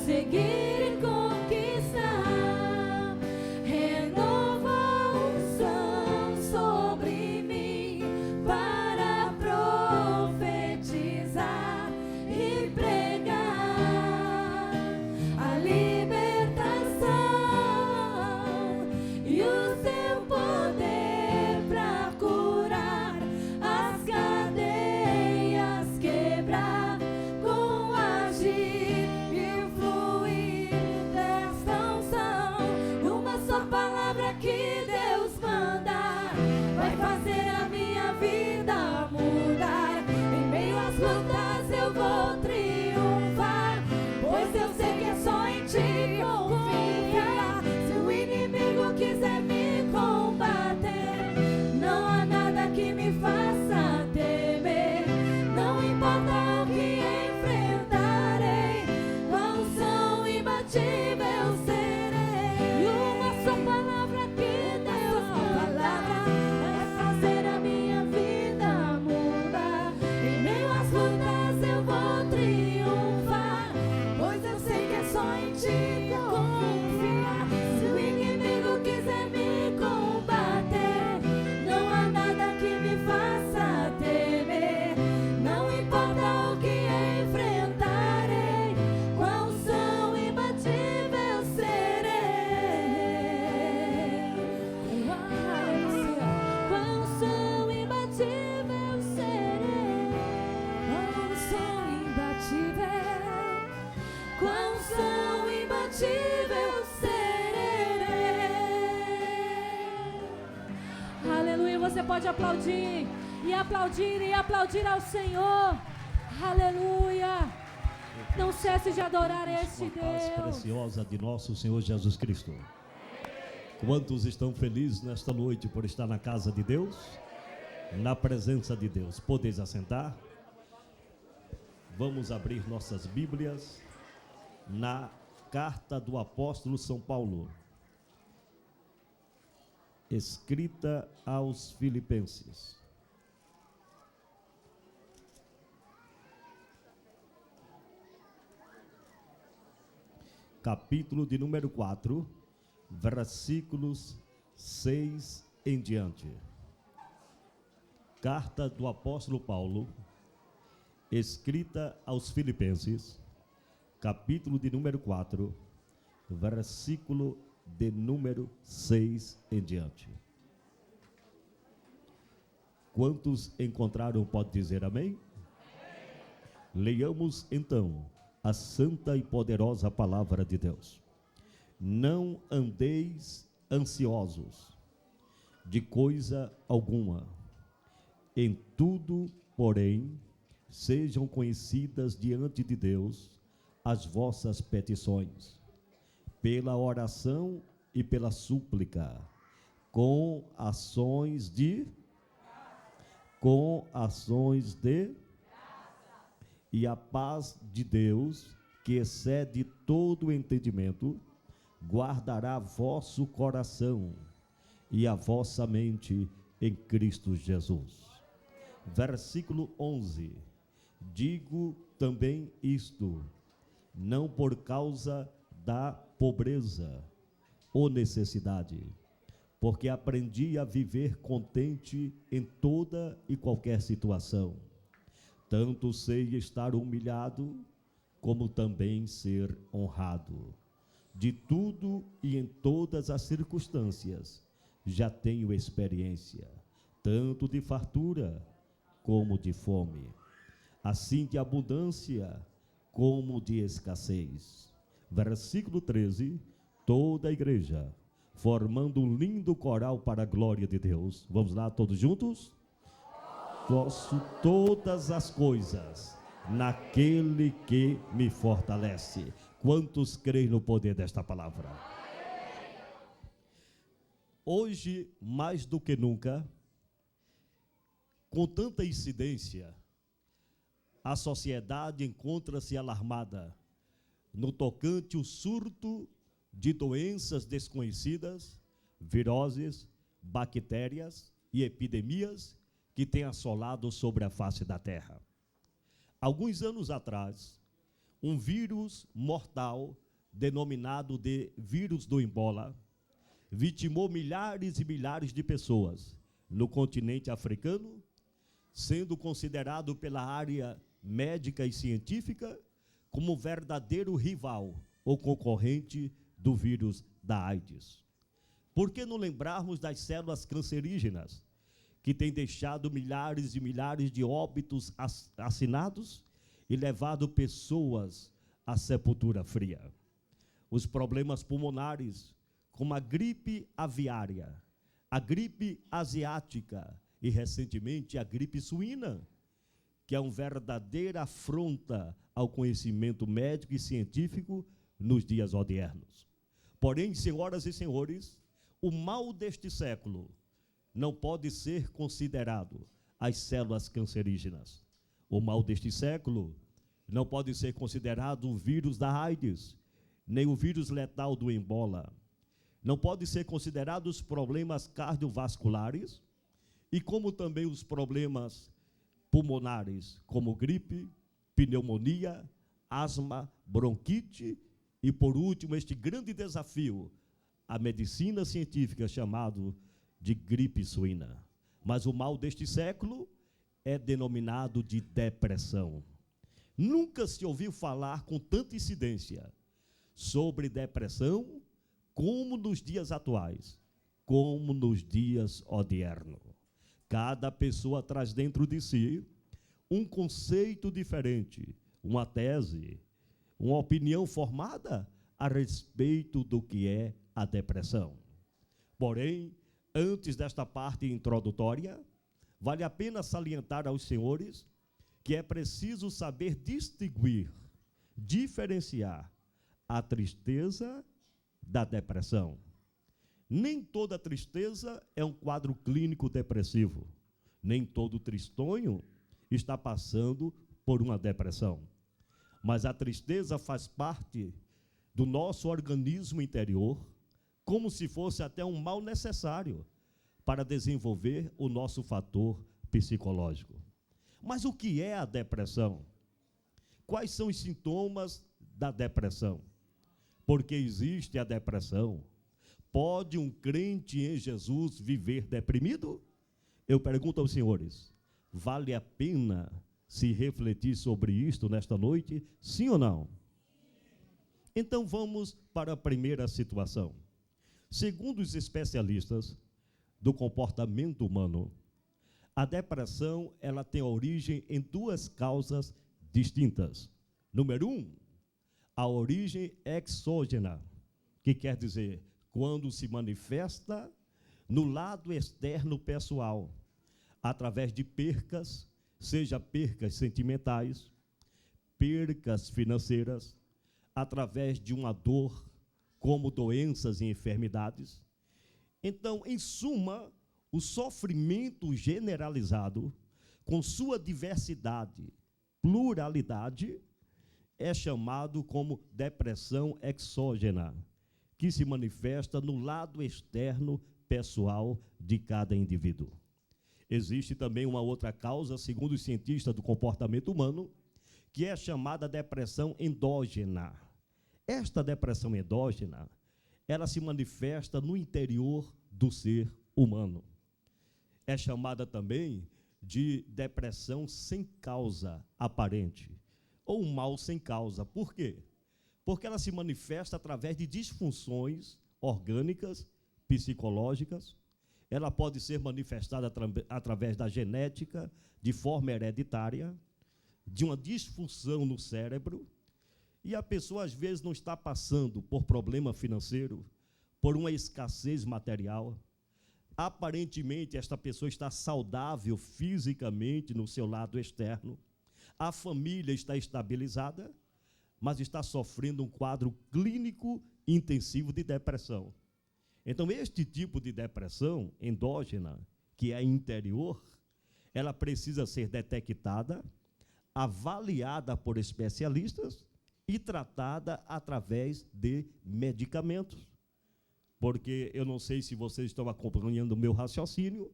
seguir e conquistar. Renova a unção sobre mim para profetizar e pregar a libertação e o seu poder para curar as cadeias, quebrar com agir e fluir desta unção. Uma só palavra que Deus manda vai fazer a minha vida mudar. Em meio às lutas eu vou triunfar, pois eu sei que é só em ti confiar. Se o inimigo quiser me combater, não há nada que me faça temer. Não importa o que enfrentarei, com a unção imbatível serei. E uma só palavra que Deus manda vai fazer a minha vida mudar. Em meio às lutas eu vou triunfar, pois eu sei que é só em ti confiar. Se o inimigo quiser me combater, não há nada que me faça temer. Não importa o que enfrentarei, com a unção imbatível serei. Com a unção imbatível serei. Com a unção imbatível, com a unção imbatível serei. Aleluia. Você pode aplaudir e aplaudir e aplaudir ao Senhor. Aleluia. Não cesse de adorar este Com a paz Deus. preciosa de nosso Senhor Jesus Cristo. Quantos estão felizes nesta noite por estar na casa de Deus? Na presença de Deus. Podeis assentar? Vamos abrir nossas Bíblias na carta do apóstolo São Paulo, escrita aos Filipenses. Capítulo de número 4, versículos 6 em diante. Carta do apóstolo Paulo, escrita aos Filipenses, capítulo de número 4, versículo de número 6 em diante. Quantos encontraram, pode dizer amém? Leiamos então a santa e poderosa palavra de Deus. Não andeis ansiosos de coisa alguma. Em tudo, porém, sejam conhecidas diante de Deus as vossas petições, pela oração e pela súplica, com ações de e a paz de Deus, que excede todo o entendimento, guardará vosso coração e a vossa mente em Cristo Jesus. Versículo 11. Digo também isto, não por causa da pobreza ou necessidade, porque aprendi a viver contente em toda e qualquer situação. Tanto sei estar humilhado, como também ser honrado. De tudo e em todas as circunstâncias, já tenho experiência, tanto de fartura como de fome, assim de abundância como de escassez. Versículo 13, toda a igreja, formando um lindo coral para a glória de Deus. Vamos lá, todos juntos? Posso todas as coisas naquele que me fortalece. Quantos creem no poder desta palavra? Hoje, mais do que nunca, com tanta incidência, a sociedade encontra-se alarmada no tocante ao surto de doenças desconhecidas, viroses, bactérias e epidemias que têm assolado sobre a face da terra. Alguns anos atrás, um vírus mortal, denominado de vírus do Ebola, vitimou milhares e milhares de pessoas no continente africano, sendo considerado pela área médica e científica como verdadeiro rival ou concorrente do vírus da AIDS. Por que não lembrarmos das células cancerígenas, que têm deixado milhares e milhares de óbitos assinados e levado pessoas à sepultura fria? Os problemas pulmonares, como a gripe aviária, a gripe asiática e, recentemente, a gripe suína, que é uma verdadeira afronta ao conhecimento médico e científico nos dias odiernos. Porém, senhoras e senhores, o mal deste século não pode ser considerado as células cancerígenas. O mal deste século não pode ser considerado o vírus da AIDS, nem o vírus letal do Ebola. Não pode ser considerado os problemas cardiovasculares e como também os problemas pulmonares, como gripe, pneumonia, asma, bronquite e, por último, este grande desafio, a medicina científica chamado de gripe suína. Mas o mal deste século é denominado de depressão. Nunca se ouviu falar com tanta incidência sobre depressão como nos dias atuais, como nos dias odiernos. Cada pessoa traz dentro de si um conceito diferente, uma tese, uma opinião formada a respeito do que é a depressão. Porém, antes desta parte introdutória, vale a pena salientar aos senhores que é preciso saber distinguir, diferenciar a tristeza da depressão. Nem toda tristeza é um quadro clínico depressivo. Nem todo tristonho está passando por uma depressão. Mas a tristeza faz parte do nosso organismo interior, como se fosse até um mal necessário para desenvolver o nosso fator psicológico. Mas o que é a depressão? Quais são os sintomas da depressão? Porque existe a depressão. Pode um crente em Jesus viver deprimido? Eu pergunto aos senhores, vale a pena se refletir sobre isto nesta noite? Sim ou não? Então vamos para a primeira situação. Segundo os especialistas do comportamento humano, a depressão ela tem origem em duas causas distintas. Número 1, a origem exógena, que quer dizer quando se manifesta no lado externo pessoal, através de percas, seja percas sentimentais, percas financeiras, através de uma dor, como doenças e enfermidades. Então, em suma, o sofrimento generalizado, com sua diversidade, pluralidade, é chamado como depressão exógena, que se manifesta no lado externo pessoal de cada indivíduo. Existe também uma outra causa, segundo os cientistas do comportamento humano, que é chamada depressão endógena. Esta depressão endógena, ela se manifesta no interior do ser humano. É chamada também de depressão sem causa aparente, ou mal sem causa. Por quê? Porque ela se manifesta através de disfunções orgânicas, psicológicas. Ela pode ser manifestada através da genética, de forma hereditária, de uma disfunção no cérebro, e a pessoa, às vezes, não está passando por problema financeiro, por uma escassez material. Aparentemente, esta pessoa está saudável fisicamente no seu lado externo, a família está estabilizada, mas está sofrendo um quadro clínico intensivo de depressão. Então, este tipo de depressão endógena, que é interior, ela precisa ser detectada, avaliada por especialistas e tratada através de medicamentos. Porque eu não sei se vocês estão acompanhando o meu raciocínio,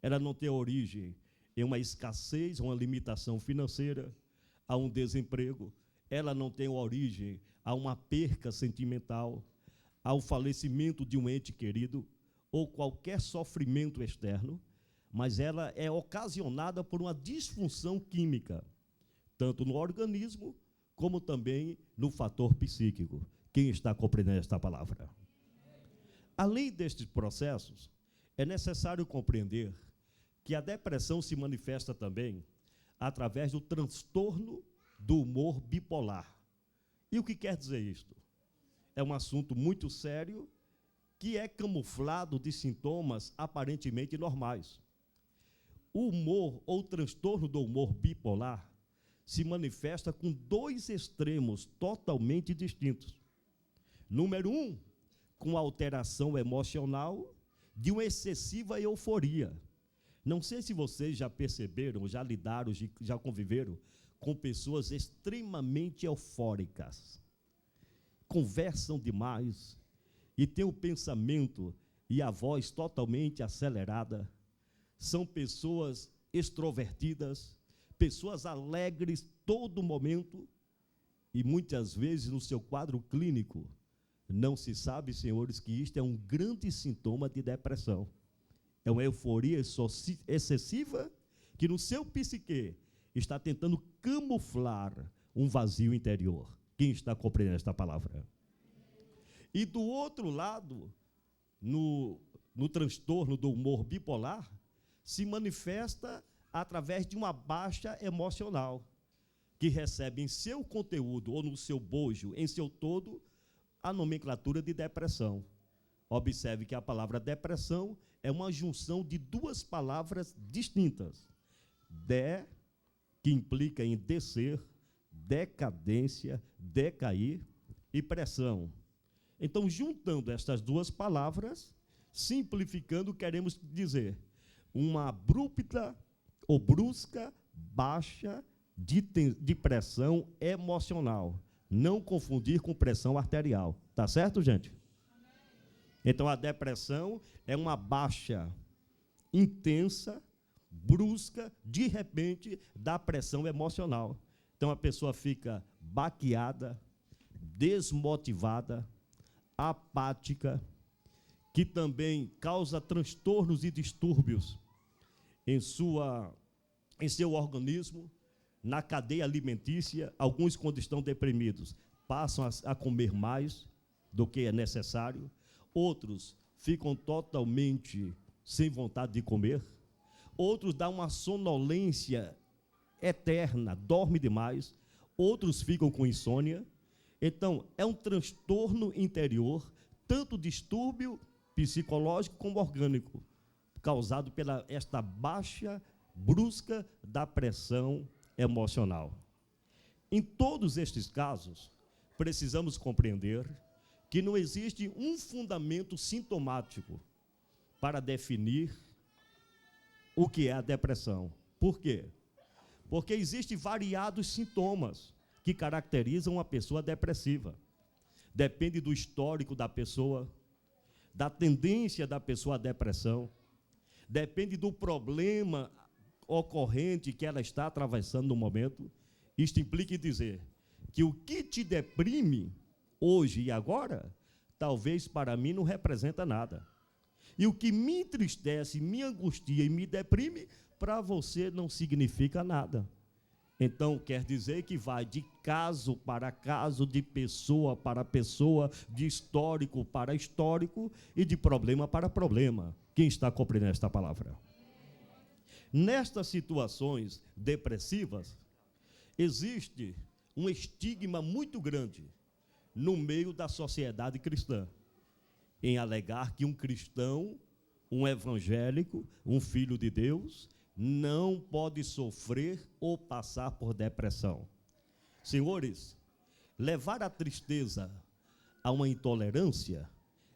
ela não tem origem em uma escassez, uma limitação financeira, a um desemprego. ela não tem origem a uma perca sentimental, ao falecimento de um ente querido ou qualquer sofrimento externo, mas ela é ocasionada por uma disfunção química, tanto no organismo como também no fator psíquico. Quem está compreendendo esta palavra? Além destes processos, é necessário compreender que a depressão se manifesta também através do transtorno do humor bipolar. E o que quer dizer isto? É um assunto muito sério que é camuflado de sintomas aparentemente normais. O humor ou transtorno do humor bipolar se manifesta com dois extremos totalmente distintos. Número 1, com alteração emocional de uma excessiva euforia. Não sei se vocês já perceberam, já lidaram, já conviveram com pessoas extremamente eufóricas. Conversam demais e têm o pensamento e a voz totalmente acelerada. São pessoas extrovertidas, pessoas alegres todo momento, e muitas vezes no seu quadro clínico não se sabe, senhores, que isto é um grande sintoma de depressão. É uma euforia excessiva que no seu psique está tentando camuflar um vazio interior. Quem está compreendendo esta palavra? E do outro lado, no transtorno do humor bipolar, se manifesta através de uma baixa emocional, que recebe em seu conteúdo, ou no seu bojo, em seu todo, a nomenclatura de depressão. Observe que a palavra depressão é uma junção de duas palavras distintas. Que implica em descer, decadência, decair, e pressão. Então, juntando estas duas palavras, simplificando, queremos dizer uma abrupta ou brusca baixa de pressão emocional. Não confundir com pressão arterial. Tá certo, gente? Então, a depressão é uma baixa intensa, brusca, de repente, da pressão emocional. Então, a pessoa fica baqueada, desmotivada, apática, que também causa transtornos e distúrbios em seu organismo, na cadeia alimentícia. Alguns, quando estão deprimidos, passam a comer mais do que é necessário. Outros ficam totalmente sem vontade de comer. Outros dão uma sonolência eterna, dorme demais. Outros ficam com insônia. Então, é um transtorno interior, tanto distúrbio psicológico como orgânico, causado pela esta baixa brusca da pressão emocional. Em todos estes casos, precisamos compreender que não existe um fundamento sintomático para definir o que é a depressão. Por quê? Porque existem variados sintomas que caracterizam uma pessoa depressiva. Depende do histórico da pessoa, da tendência da pessoa à depressão, depende do problema ocorrente que ela está atravessando no momento. Isto implica em dizer que o que te deprime hoje e agora, talvez para mim não representa nada. E o que me entristece, me angustia e me deprime, para você não significa nada. Então, quer dizer que vai de caso para caso, de pessoa para pessoa, de histórico para histórico e de problema para problema. Quem está compreendendo esta palavra? Nestas situações depressivas, existe um estigma muito grande no meio da sociedade cristã, em alegar que um cristão, um evangélico, um filho de Deus, não pode sofrer ou passar por depressão. Senhores, levar a tristeza a uma intolerância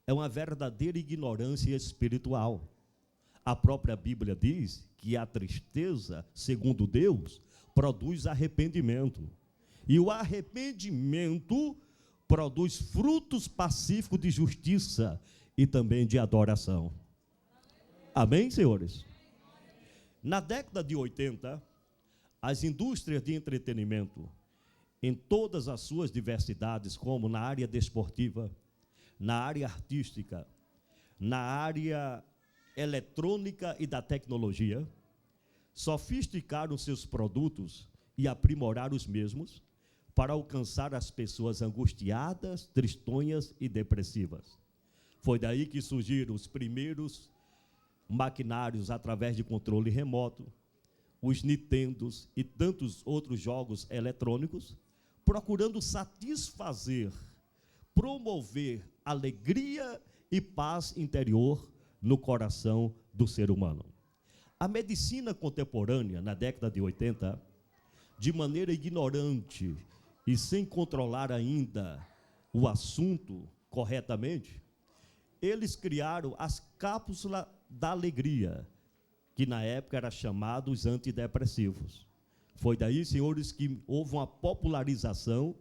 é uma verdadeira ignorância espiritual. A própria Bíblia diz que a tristeza, segundo Deus, produz arrependimento. E o arrependimento produz frutos pacíficos de justiça e também de adoração. Amém, senhores? Na década de 80, as indústrias de entretenimento em todas as suas diversidades, como na área desportiva, na área artística, na área eletrônica e da tecnologia, sofisticaram seus produtos e aprimorar os mesmos para alcançar as pessoas angustiadas, tristonhas e depressivas. Foi daí que surgiram os primeiros maquinários através de controle remoto, os Nintendos e tantos outros jogos eletrônicos, procurando satisfazer, promover alegria e paz interior no coração do ser humano. A medicina contemporânea, na década de 80, de maneira ignorante e sem controlar ainda o assunto corretamente, eles criaram as cápsulas da alegria, que na época era chamado os antidepressivos. Foi daí, senhores, que houve uma popularização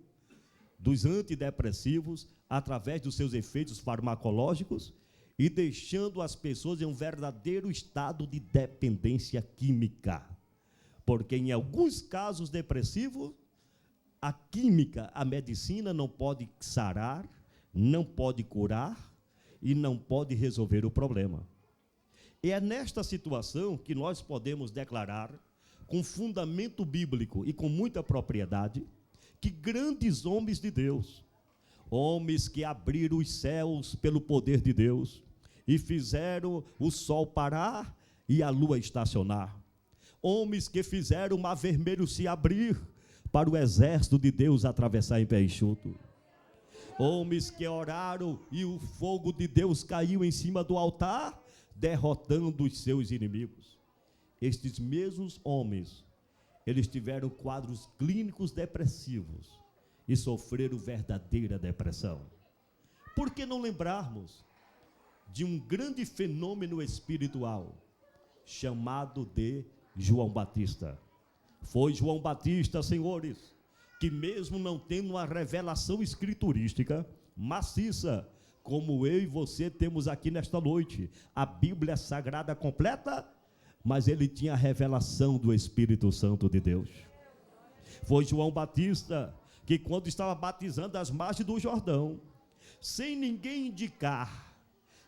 dos antidepressivos através dos seus efeitos farmacológicos e deixando as pessoas em um verdadeiro estado de dependência química. Porque em alguns casos depressivos, a química, a medicina não pode sarar, não pode curar e não pode resolver o problema. E é nesta situação que nós podemos declarar, com fundamento bíblico e com muita propriedade, que grandes homens de Deus, homens que abriram os céus pelo poder de Deus e fizeram o sol parar e a lua estacionar, homens que fizeram o mar vermelho se abrir para o exército de Deus atravessar em pé enxuto, homens que oraram e o fogo de Deus caiu em cima do altar, derrotando os seus inimigos. Estes mesmos homens, eles tiveram quadros clínicos depressivos e sofreram verdadeira depressão. Por que não lembrarmos de um grande fenômeno espiritual chamado de João Batista? Foi João Batista, senhores, que mesmo não tendo uma revelação escriturística maciça, como eu e você temos aqui nesta noite, a Bíblia Sagrada completa, mas ele tinha a revelação do Espírito Santo de Deus. Foi João Batista que, quando estava batizando às margens do Jordão, sem ninguém indicar,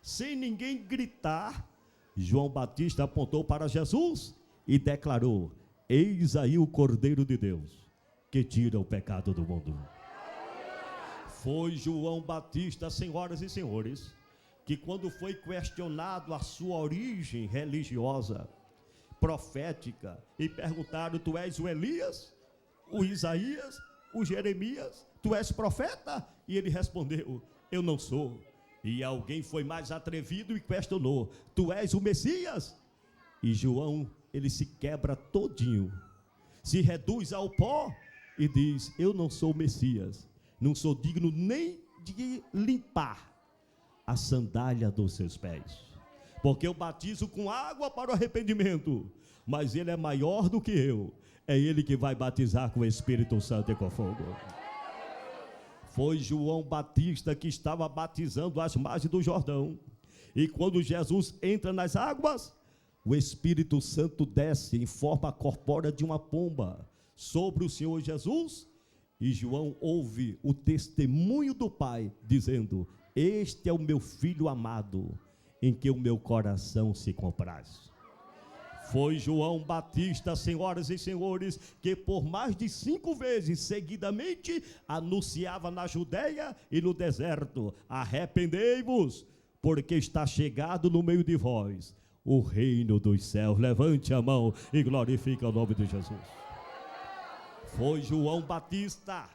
sem ninguém gritar, João Batista apontou para Jesus e declarou: eis aí o Cordeiro de Deus, que tira o pecado do mundo. Foi João Batista, senhoras e senhores, que quando foi questionado a sua origem religiosa, profética, e perguntaram: tu és o Elias, o Isaías, o Jeremias, tu és profeta? E ele respondeu: eu não sou. E alguém foi mais atrevido e questionou: tu és o Messias? E João, ele se quebra todinho, se reduz ao pó e diz: eu não sou o Messias, não sou digno nem de limpar a sandália dos seus pés, porque eu batizo com água para o arrependimento, mas ele é maior do que eu, é ele que vai batizar com o Espírito Santo e com fogo. Foi João Batista que estava batizando às margens do Jordão, e quando Jesus entra nas águas, o Espírito Santo desce em forma corpórea de uma pomba sobre o Senhor Jesus, e João ouve o testemunho do Pai, dizendo: este é o meu Filho amado, em que o meu coração se compraz. Foi João Batista, senhoras e senhores, que por mais de 5 vezes seguidamente anunciava na Judeia e no deserto: arrependei-vos, porque está chegado no meio de vós o reino dos céus. Levante a mão e glorifique o nome de Jesus. Foi João Batista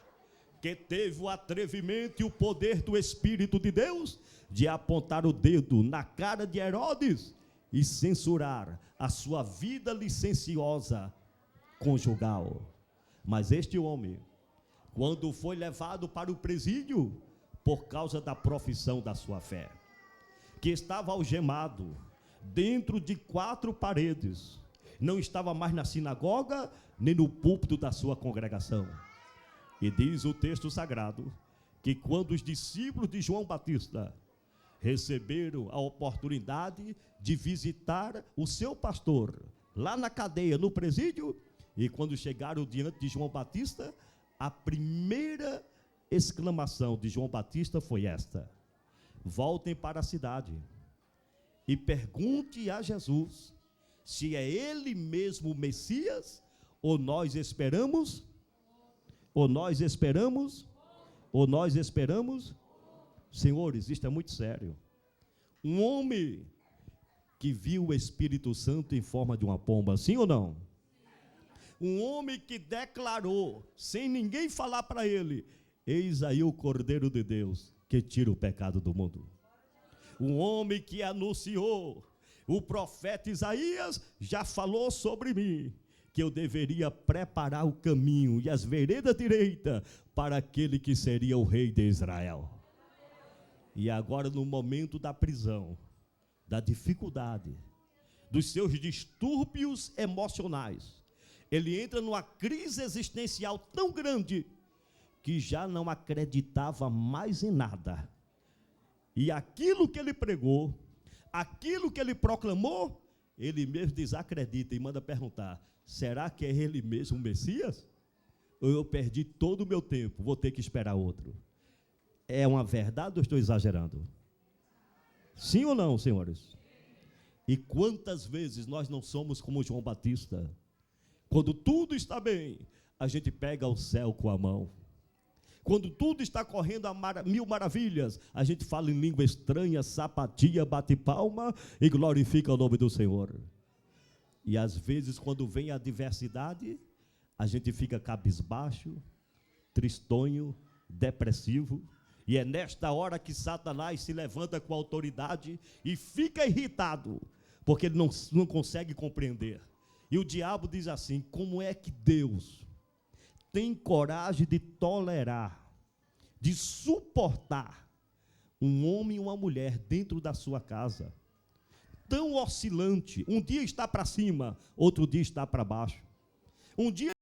que teve o atrevimento e o poder do Espírito de Deus de apontar o dedo na cara de Herodes e censurar a sua vida licenciosa conjugal. Mas este homem, quando foi levado para o presídio por causa da profissão da sua fé, que estava algemado dentro de 4 paredes, não estava mais na sinagoga nem no púlpito da sua congregação. E diz o texto sagrado que quando os discípulos de João Batista receberam a oportunidade de visitar o seu pastor lá na cadeia, no presídio, e quando chegaram diante de João Batista, A primeira exclamação de João Batista foi esta: voltem para a cidade e pergunte a Jesus se é ele mesmo o Messias, ou nós esperamos, Senhores, isto é muito sério. Um homem que viu o Espírito Santo em forma de uma pomba, sim ou não? Um homem que declarou, sem ninguém falar para ele: eis aí o Cordeiro de Deus, que tira o pecado do mundo. Um homem que anunciou, o profeta Isaías já falou sobre mim, que eu deveria preparar o caminho e as veredas direitas para aquele que seria o rei de Israel. E agora, no momento da prisão, da dificuldade, dos seus distúrbios emocionais, ele entra numa crise existencial tão grande que já não acreditava mais em nada. E aquilo que ele pregou, aquilo que ele proclamou, ele mesmo desacredita e manda perguntar: será que é ele mesmo o Messias? Ou eu perdi todo o meu tempo, vou ter que esperar outro? É uma verdade ou estou exagerando? Sim ou não, senhores? E quantas vezes nós não somos como João Batista? Quando tudo está bem, a gente pega o céu com a mão. Quando tudo está correndo a mil maravilhas, a gente fala em língua estranha, sapatia, bate palma e glorifica o nome do Senhor. E às vezes, quando vem a adversidade, a gente fica cabisbaixo, tristonho, depressivo. E é nesta hora que Satanás se levanta com autoridade e fica irritado, porque ele não consegue compreender. E o diabo diz assim: como é que Deus tem coragem de tolerar, de suportar um homem e uma mulher dentro da sua casa, tão oscilante? Um dia está para cima, outro dia está para baixo. Um dia